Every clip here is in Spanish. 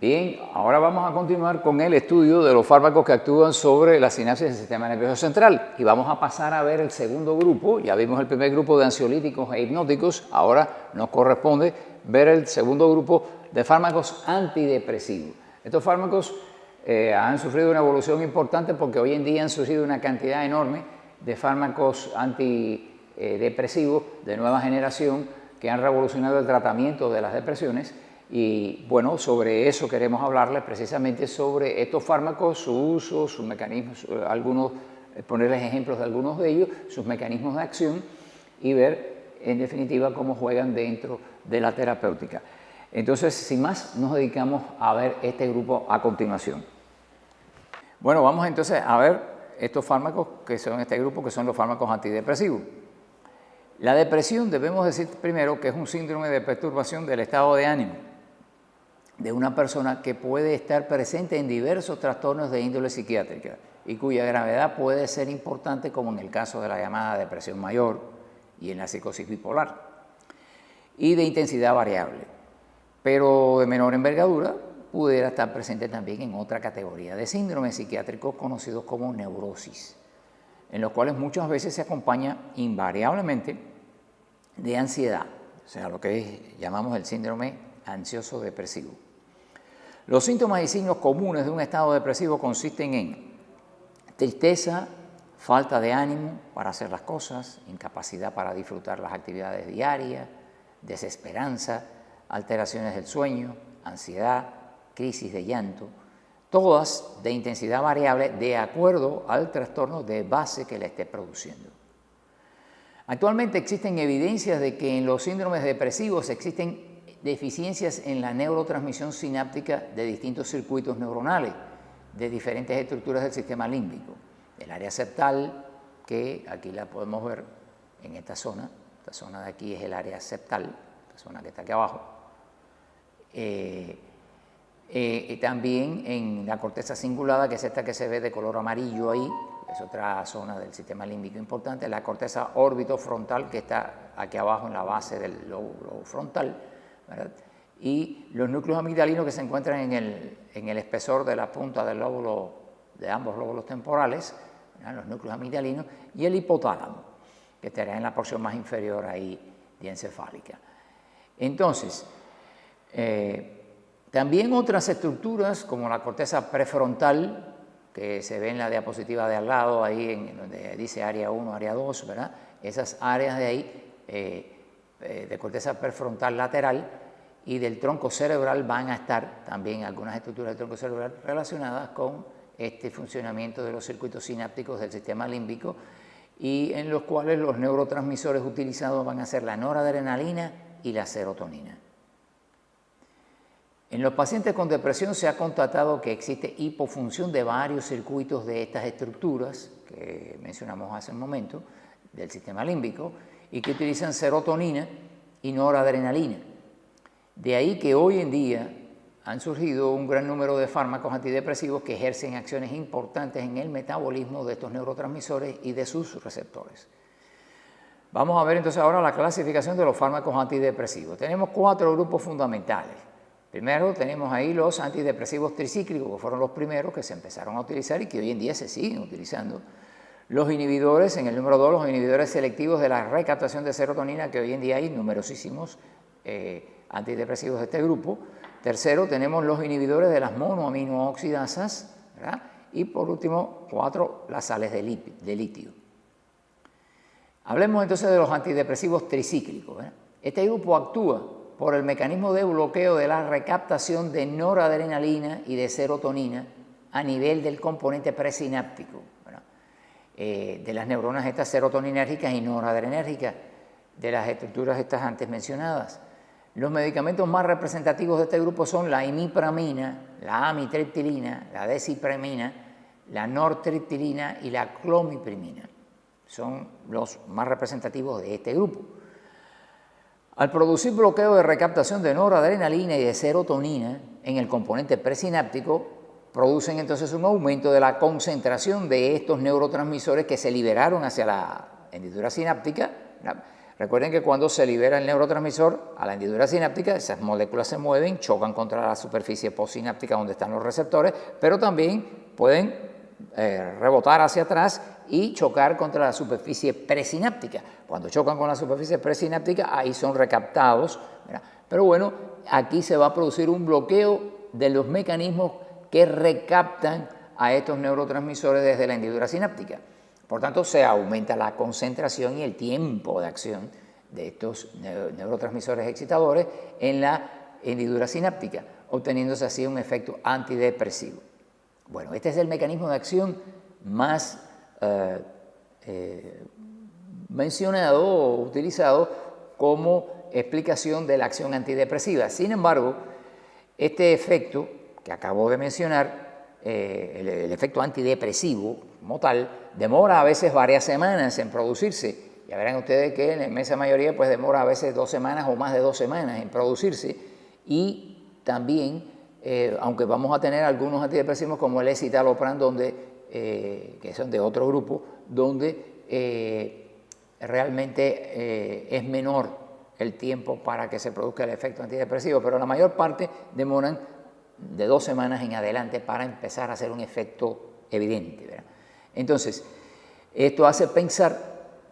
Bien, ahora vamos a continuar con el estudio de los fármacos que actúan sobre la sinapsis del sistema nervioso central y vamos a pasar a ver el segundo grupo. Ya vimos el primer grupo de ansiolíticos e hipnóticos, ahora nos corresponde ver el segundo grupo de fármacos antidepresivos. Estos fármacos han sufrido una evolución importante porque hoy en día han surgido una cantidad enorme de fármacos antidepresivos de nueva generación que han revolucionado el tratamiento de las depresiones. Y bueno, sobre eso queremos hablarles precisamente sobre estos fármacos, su uso, sus mecanismos, ponerles ejemplos de algunos de ellos, sus mecanismos de acción y ver en definitiva cómo juegan dentro de la terapéutica. Entonces, sin más, nos dedicamos a ver este grupo a continuación. Bueno, vamos entonces a ver estos fármacos que son este grupo, que son los fármacos antidepresivos. La depresión, debemos decir primero que es un síndrome de perturbación del estado de ánimo de una persona que puede estar presente en diversos trastornos de índole psiquiátrica y cuya gravedad puede ser importante, como en el caso de la llamada depresión mayor y en la psicosis bipolar, y de intensidad variable, pero de menor envergadura pudiera estar presente también en otra categoría de síndromes psiquiátricos conocidos como neurosis, en los cuales muchas veces se acompaña invariablemente de ansiedad, o sea, lo que llamamos el síndrome ansioso depresivo. Los síntomas y signos comunes de un estado depresivo consisten en tristeza, falta de ánimo para hacer las cosas, incapacidad para disfrutar las actividades diarias, desesperanza, alteraciones del sueño, ansiedad, crisis de llanto, todas de intensidad variable de acuerdo al trastorno de base que le esté produciendo. Actualmente existen evidencias de que en los síndromes depresivos existen deficiencias en la neurotransmisión sináptica de distintos circuitos neuronales, de diferentes estructuras del sistema límbico. El área septal, que aquí la podemos ver en esta zona de aquí es el área septal, esta zona que está aquí abajo. También en la corteza cingulada, que es esta que se ve de color amarillo ahí, es otra zona del sistema límbico importante, la corteza órbitofrontal, que está aquí abajo en la base del lóbulo frontal, ¿verdad? Y los núcleos amigdalinos que se encuentran en el espesor de la punta del lóbulo, de ambos lóbulos temporales, ¿verdad? Los núcleos amigdalinos, y el hipotálamo, que estará en la porción más inferior ahí diencefálica. Entonces, también otras estructuras como la corteza prefrontal, que se ve en la diapositiva de al lado, ahí en donde dice área 1, área 2, ¿verdad? Esas áreas de ahí, de corteza prefrontal lateral y del tronco cerebral, van a estar también algunas estructuras del tronco cerebral relacionadas con este funcionamiento de los circuitos sinápticos del sistema límbico y en los cuales los neurotransmisores utilizados van a ser la noradrenalina y la serotonina. En los pacientes con depresión se ha constatado que existe hipofunción de varios circuitos de estas estructuras que mencionamos hace un momento del sistema límbico y que utilizan serotonina y noradrenalina. De ahí que hoy en día han surgido un gran número de fármacos antidepresivos que ejercen acciones importantes en el metabolismo de estos neurotransmisores y de sus receptores. Vamos a ver entonces ahora la clasificación de los fármacos antidepresivos. Tenemos 4 grupos fundamentales. Primero tenemos ahí los antidepresivos tricíclicos, que fueron los primeros que se empezaron a utilizar y que hoy en día se siguen utilizando. Los inhibidores, en el número 2, los inhibidores selectivos de la recaptación de serotonina, que hoy en día hay numerosísimos antidepresivos de este grupo. Tercero, tenemos los inhibidores de las monoaminooxidasas, ¿verdad? Y por último, 4, las sales de litio. Hablemos entonces de los antidepresivos tricíclicos, ¿verdad? Este grupo actúa por el mecanismo de bloqueo de la recaptación de noradrenalina y de serotonina a nivel del componente presináptico, ¿verdad? De las neuronas estas serotoninérgicas y noradrenérgicas, de las estructuras estas antes mencionadas. Los medicamentos más representativos de este grupo son la imipramina, la amitriptilina, la desipramina, la nortriptilina y la clomiprimina. Son los más representativos de este grupo. Al producir bloqueo de recaptación de noradrenalina y de serotonina en el componente presináptico, producen entonces un aumento de la concentración de estos neurotransmisores que se liberaron hacia la hendidura sináptica, Recuerden que cuando se libera el neurotransmisor a la hendidura sináptica, esas moléculas se mueven, chocan contra la superficie postsináptica donde están los receptores, pero también pueden rebotar hacia atrás y chocar contra la superficie presináptica. Cuando chocan con la superficie presináptica, ahí son recaptados, ¿verdad? Pero bueno, aquí se va a producir un bloqueo de los mecanismos que recaptan a estos neurotransmisores desde la hendidura sináptica. Por tanto, se aumenta la concentración y el tiempo de acción de estos neurotransmisores excitadores en la hendidura sináptica, obteniéndose así un efecto antidepresivo. Bueno, este es el mecanismo de acción más mencionado o utilizado como explicación de la acción antidepresiva. Sin embargo, este efecto que acabo de mencionar, el efecto antidepresivo como tal, demora a veces varias semanas en producirse. Ya verán ustedes que en la inmensa mayoría pues demora a veces 2 semanas o más de 2 semanas en producirse, y también, aunque vamos a tener algunos antidepresivos como el escitalopram, que son de otro grupo, donde realmente es menor el tiempo para que se produzca el efecto antidepresivo, pero la mayor parte demoran de 2 semanas en adelante para empezar a hacer un efecto evidente, ¿verdad? Entonces, esto hace pensar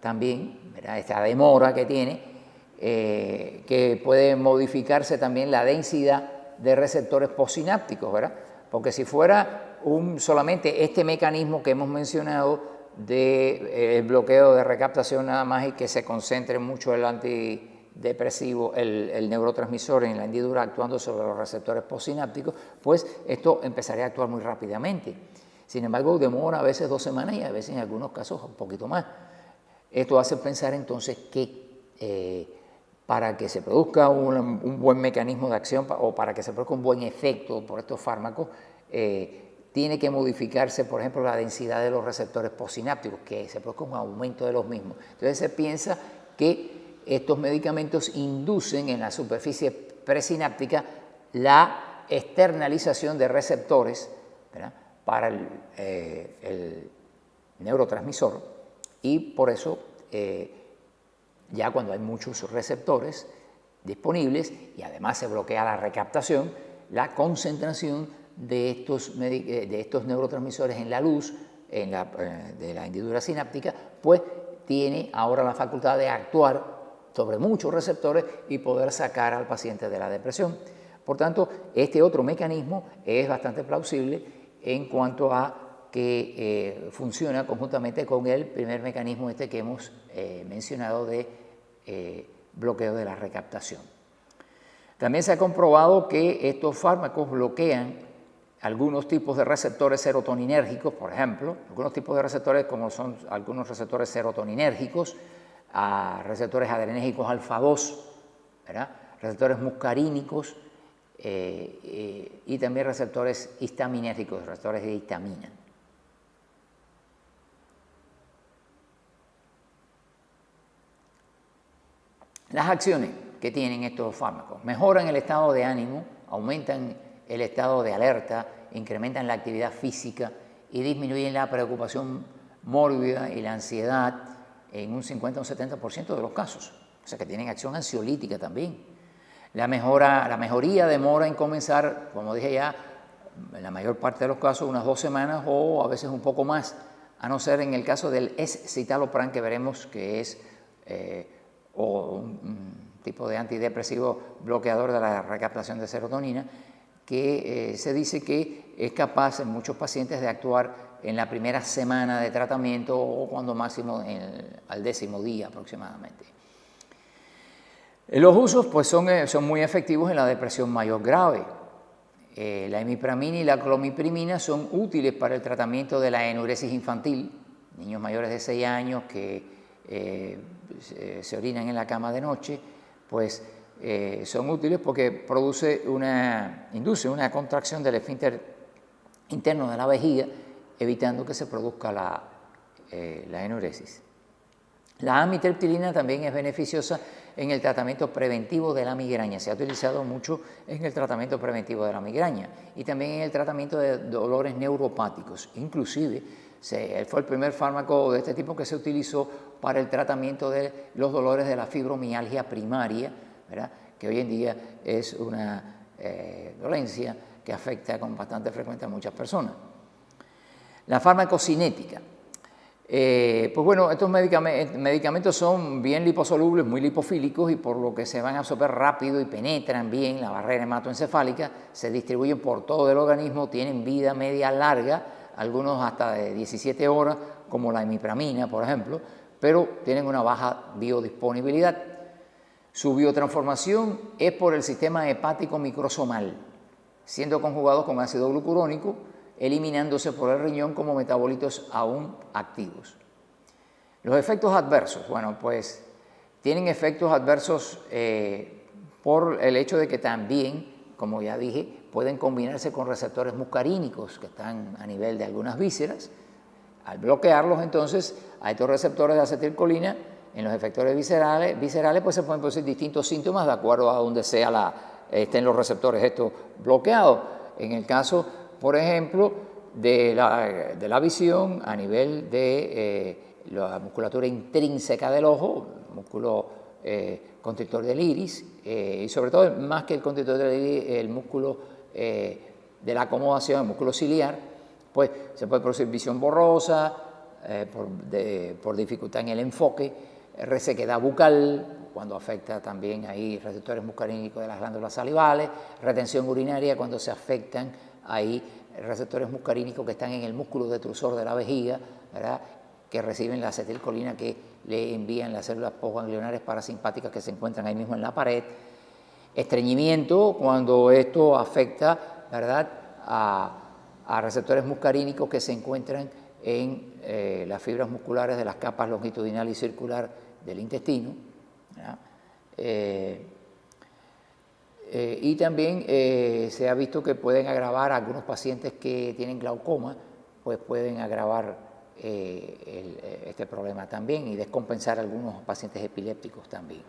también, ¿verdad?, esta demora que tiene, que puede modificarse también la densidad de receptores postsinápticos, ¿verdad? Porque si fuera solamente este mecanismo que hemos mencionado de bloqueo de recaptación nada más, y que se concentre mucho el antidepresivo, el neurotransmisor en la hendidura actuando sobre los receptores postsinápticos, pues esto empezaría a actuar muy rápidamente. Sin embargo, demora a veces 2 semanas y a veces en algunos casos un poquito más. Esto hace pensar entonces que para que se produzca un buen mecanismo de acción o para que se produzca un buen efecto por estos fármacos, tiene que modificarse, por ejemplo, la densidad de los receptores postsinápticos, que se produzca un aumento de los mismos. Entonces se piensa que estos medicamentos inducen en la superficie presináptica la externalización de receptores, ¿verdad?, para el neurotransmisor, y por eso ya cuando hay muchos receptores disponibles y además se bloquea la recaptación, la concentración de estos neurotransmisores en la luz de la hendidura sináptica, pues tiene ahora la facultad de actuar sobre muchos receptores y poder sacar al paciente de la depresión. Por tanto, este otro mecanismo es bastante plausible en cuanto a que funciona conjuntamente con el primer mecanismo que hemos mencionado de bloqueo de la recaptación. También se ha comprobado que estos fármacos bloquean algunos tipos de receptores serotoninérgicos, por ejemplo, algunos tipos de receptores como son algunos receptores serotoninérgicos, receptores adrenérgicos alfa-2, ¿verdad?, receptores muscarínicos, y también receptores histaminérgicos, receptores de histamina. Las acciones que tienen estos fármacos: mejoran el estado de ánimo, aumentan el estado de alerta, incrementan la actividad física y disminuyen la preocupación mórbida y la ansiedad en un 50 o un 70% de los casos. O sea que tienen acción ansiolítica también. La mejoría demora en comenzar, como dije ya, en la mayor parte de los casos unas 2 semanas o a veces un poco más, a no ser en el caso del escitalopram, que veremos que es un tipo de antidepresivo bloqueador de la recaptación de serotonina, que se dice que es capaz en muchos pacientes de actuar en la primera semana de tratamiento o cuando máximo al 10º día aproximadamente. Los usos pues son muy efectivos en la depresión mayor grave. La imipramina y la clomiprimina son útiles para el tratamiento de la enuresis infantil, niños mayores de 6 años que se orinan en la cama de noche, pues son útiles porque induce una contracción del esfínter interno de la vejiga, evitando que se produzca la enuresis. La amitriptilina también es beneficiosa en el tratamiento preventivo de la migraña. Se ha utilizado mucho en el tratamiento preventivo de la migraña y también en el tratamiento de dolores neuropáticos. Inclusive Él fue el primer fármaco de este tipo que se utilizó para el tratamiento de los dolores de la fibromialgia primaria, ¿verdad?, que hoy en día es una dolencia que afecta con bastante frecuencia a muchas personas. La farmacocinética. Pues bueno, estos medicamentos son bien liposolubles, muy lipofílicos, y por lo que se van a absorber rápido y penetran bien la barrera hematoencefálica, se distribuyen por todo el organismo, tienen vida media larga, algunos hasta de 17 horas, como la imipramina, por ejemplo, pero tienen una baja biodisponibilidad. Su biotransformación es por el sistema hepático microsomal, siendo conjugados con ácido glucurónico, eliminándose por el riñón como metabolitos aún activos. Los efectos adversos, bueno, pues tienen efectos adversos por el hecho de que también, como ya dije, pueden combinarse con receptores muscarínicos que están a nivel de algunas vísceras. Al bloquearlos, entonces, a estos receptores de acetilcolina, en los efectores viscerales, pues se pueden producir distintos síntomas de acuerdo a donde estén los receptores estos bloqueados. En el caso, por ejemplo, de la visión, a nivel de la musculatura intrínseca del ojo, músculo constrictor del iris, y sobre todo, más que el constrictor del iris, el músculo de la acomodación, el músculo ciliar, pues se puede producir visión borrosa, por dificultad en el enfoque, resequedad bucal, cuando afecta también ahí receptores muscarínicos de las glándulas salivales, retención urinaria cuando se afectan ahí receptores muscarínicos que están en el músculo detrusor de la vejiga, ¿verdad?, que reciben la acetilcolina que le envían las células postganglionares parasimpáticas que se encuentran ahí mismo en la pared. Estreñimiento, cuando esto afecta, ¿verdad?, a receptores muscarínicos que se encuentran en las fibras musculares de las capas longitudinal y circular del intestino, ¿verdad? Y también se ha visto que pueden agravar a algunos pacientes que tienen glaucoma, pues pueden agravar este problema también y descompensar a algunos pacientes epilépticos también.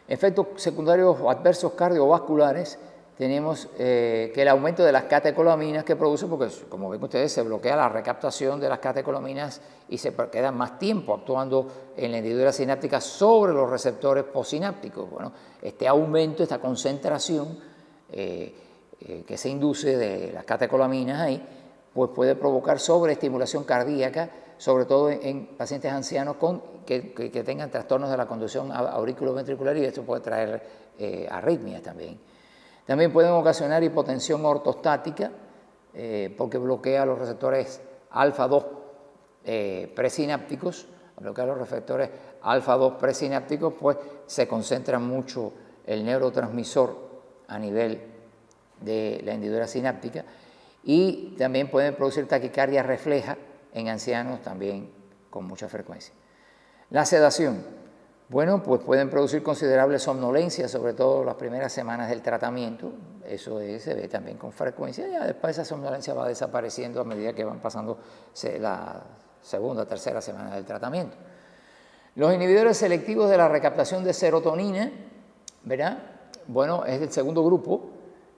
Efectos secundarios o adversos cardiovasculares, tenemos que el aumento de las catecolaminas que produce, porque como ven ustedes, se bloquea la recaptación de las catecolaminas y se queda más tiempo actuando en la hendidura sináptica sobre los receptores postsinápticos. Bueno, este aumento, esta concentración que se induce de las catecolaminas ahí, pues puede provocar sobreestimulación cardíaca, sobre todo en pacientes ancianos que tengan trastornos de la conducción auriculoventricular, y esto puede traer arritmias también. También pueden ocasionar hipotensión ortostática porque bloquea los receptores alfa-2 presinápticos. Al bloquear los receptores alfa-2 presinápticos, pues se concentra mucho el neurotransmisor a nivel de la hendidura sináptica, y también pueden producir taquicardia refleja en ancianos también con mucha frecuencia. La sedación. Bueno, pues pueden producir considerable somnolencia, sobre todo las primeras semanas del tratamiento. Eso se ve también con frecuencia. Ya después esa somnolencia va desapareciendo a medida que van pasando la segunda o tercera semana del tratamiento. Los inhibidores selectivos de la recaptación de serotonina, ¿verdad? Bueno, es el segundo grupo.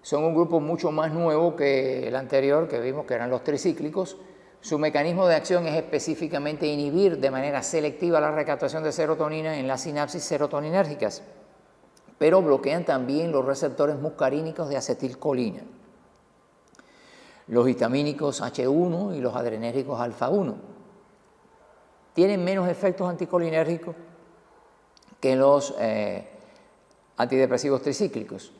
Son un grupo mucho más nuevo que el anterior, que vimos que eran los tricíclicos. Su mecanismo de acción es específicamente inhibir de manera selectiva la recaptación de serotonina en las sinapsis serotoninérgicas, pero bloquean también los receptores muscarínicos de acetilcolina, los histamínicos H1 y los adrenérgicos alfa-1. Tienen menos efectos anticolinérgicos que los antidepresivos tricíclicos,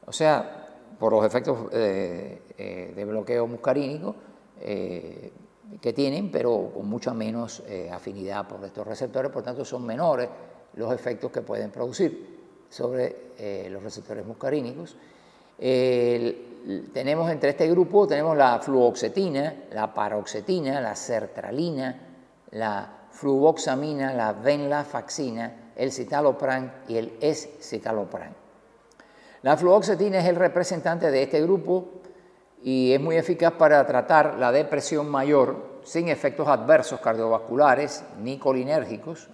o sea, por los efectos de bloqueo muscarínico que tienen, pero con mucha menos afinidad por estos receptores, por tanto son menores los efectos que pueden producir sobre los receptores muscarínicos. Tenemos entre este grupo, tenemos la fluoxetina, la paroxetina, la sertralina, la fluvoxamina, la venlafaxina, el citalopram y el escitalopram. La fluoxetina es el representante de este grupo y es muy eficaz para tratar la depresión mayor sin efectos adversos cardiovasculares ni anticolinérgicos.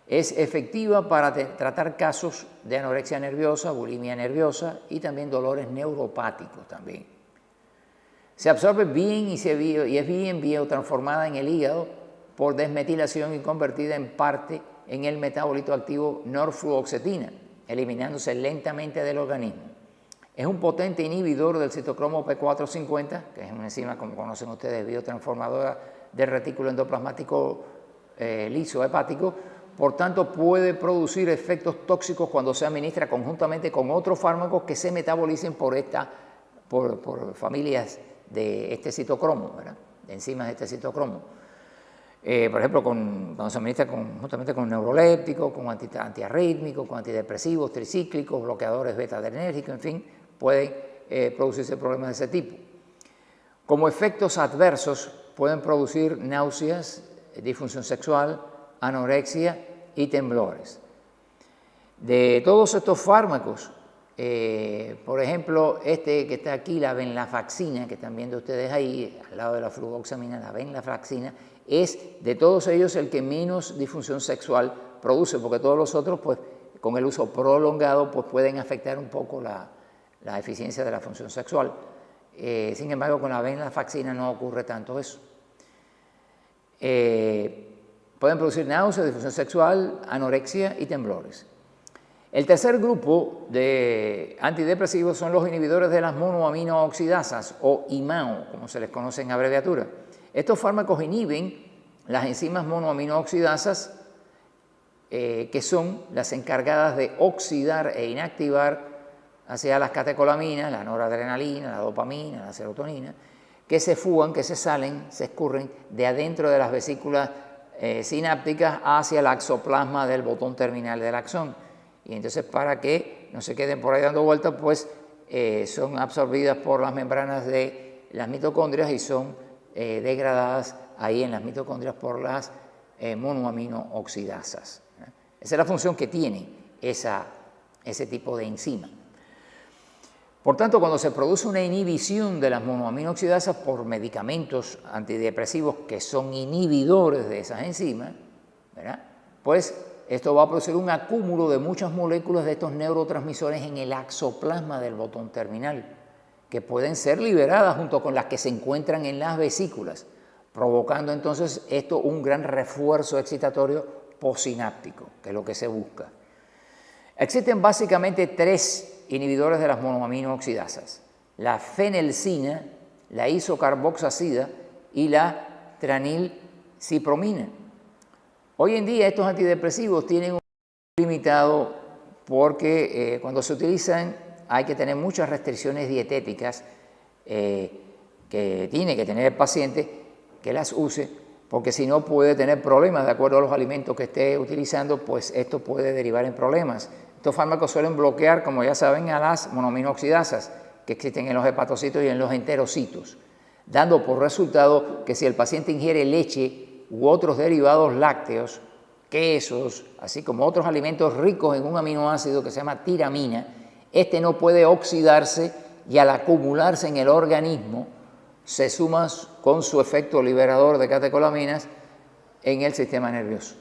Es efectiva para tratar casos de anorexia nerviosa, bulimia nerviosa y también dolores neuropáticos también. Se absorbe bien y es bien biotransformada en el hígado por desmetilación y convertida en parte en el metabolito activo norfluoxetina, eliminándose lentamente del organismo. Es un potente inhibidor del citocromo P450, que es una enzima, como conocen ustedes, biotransformadora del retículo endoplasmático liso hepático. Por tanto, puede producir efectos tóxicos cuando se administra conjuntamente con otros fármacos que se metabolicen por familias de este citocromo, ¿verdad? De enzimas de este citocromo. Por ejemplo, cuando se administra justamente con neurolépticos, con antiarrítmicos, con antidepresivos, tricíclicos, bloqueadores beta-adrenérgicos, en fin, pueden producirse problemas de ese tipo. Como efectos adversos pueden producir náuseas, disfunción sexual, anorexia y temblores. De todos estos fármacos, por ejemplo, este que está aquí, la venlafaxina, que están viendo ustedes ahí, al lado de la fluvoxamina, la venlafaxina, es de todos ellos el que menos disfunción sexual produce, porque todos los otros, pues, con el uso prolongado, pues pueden afectar un poco la eficiencia de la función sexual. Sin embargo, con la venlafaxina no ocurre tanto eso. Pueden producir náuseas, disfunción sexual, anorexia y temblores. El tercer grupo de antidepresivos son los inhibidores de las monoaminooxidasas, o IMAO, como se les conoce en abreviatura. Estos fármacos inhiben las enzimas monoaminooxidasas, que son las encargadas de oxidar e inactivar hacia las catecolaminas, la noradrenalina, la dopamina, la serotonina, que se fugan, que se salen, se escurren de adentro de las vesículas sinápticas hacia el axoplasma del botón terminal del axón. Y entonces, para que no se queden por ahí dando vueltas, pues son absorbidas por las membranas de las mitocondrias y son degradadas ahí en las mitocondrias por las monoaminooxidasas. Esa es la función que tiene ese tipo de enzima. Por tanto, cuando se produce una inhibición de las monoaminooxidasas por medicamentos antidepresivos que son inhibidores de esas enzimas, ¿verdad?, pues esto va a producir un acúmulo de muchas moléculas de estos neurotransmisores en el axoplasma del botón terminal, que pueden ser liberadas junto con las que se encuentran en las vesículas, provocando entonces esto un gran refuerzo excitatorio postsináptico, que es lo que se busca. Existen básicamente tres inhibidores de las monoaminooxidasas: la fenelcina, la isocarboxacida y la tranilcipromina. Hoy en día estos antidepresivos tienen un uso limitado porque cuando se utilizan hay que tener muchas restricciones dietéticas que tiene que tener el paciente que las use, porque si no puede tener problemas de acuerdo a los alimentos que esté utilizando, pues esto puede derivar en problemas. Estos fármacos suelen bloquear, como ya saben, a las monoaminooxidasas que existen en los hepatocitos y en los enterocitos, dando por resultado que si el paciente ingiere leche u otros derivados lácteos, quesos, así como otros alimentos ricos en un aminoácido que se llama tiramina, este no puede oxidarse y al acumularse en el organismo se suma con su efecto liberador de catecolaminas en el sistema nervioso.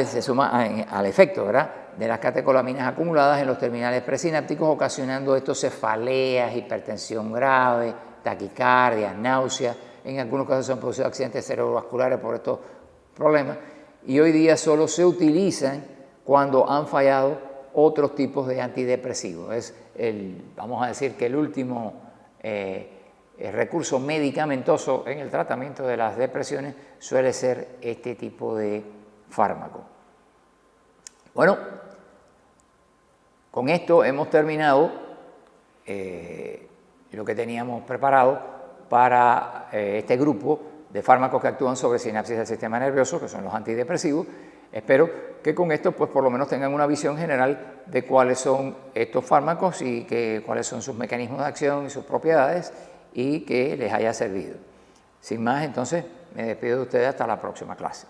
Se suma al efecto, ¿verdad?, de las catecolaminas acumuladas en los terminales presinápticos, ocasionando estos cefaleas, hipertensión grave, taquicardias, náuseas. En algunos casos se han producido accidentes cerebrovasculares por estos problemas, y hoy día solo se utilizan cuando han fallado otros tipos de antidepresivos. Vamos a decir que el último recurso medicamentoso en el tratamiento de las depresiones suele ser este tipo de fármaco. Bueno, con esto hemos terminado lo que teníamos preparado para este grupo de fármacos que actúan sobre sinapsis del sistema nervioso, que son los antidepresivos. Espero que con esto, pues, por lo menos tengan una visión general de cuáles son estos fármacos y cuáles son sus mecanismos de acción y sus propiedades, y que les haya servido. Sin más, entonces, me despido de ustedes hasta la próxima clase.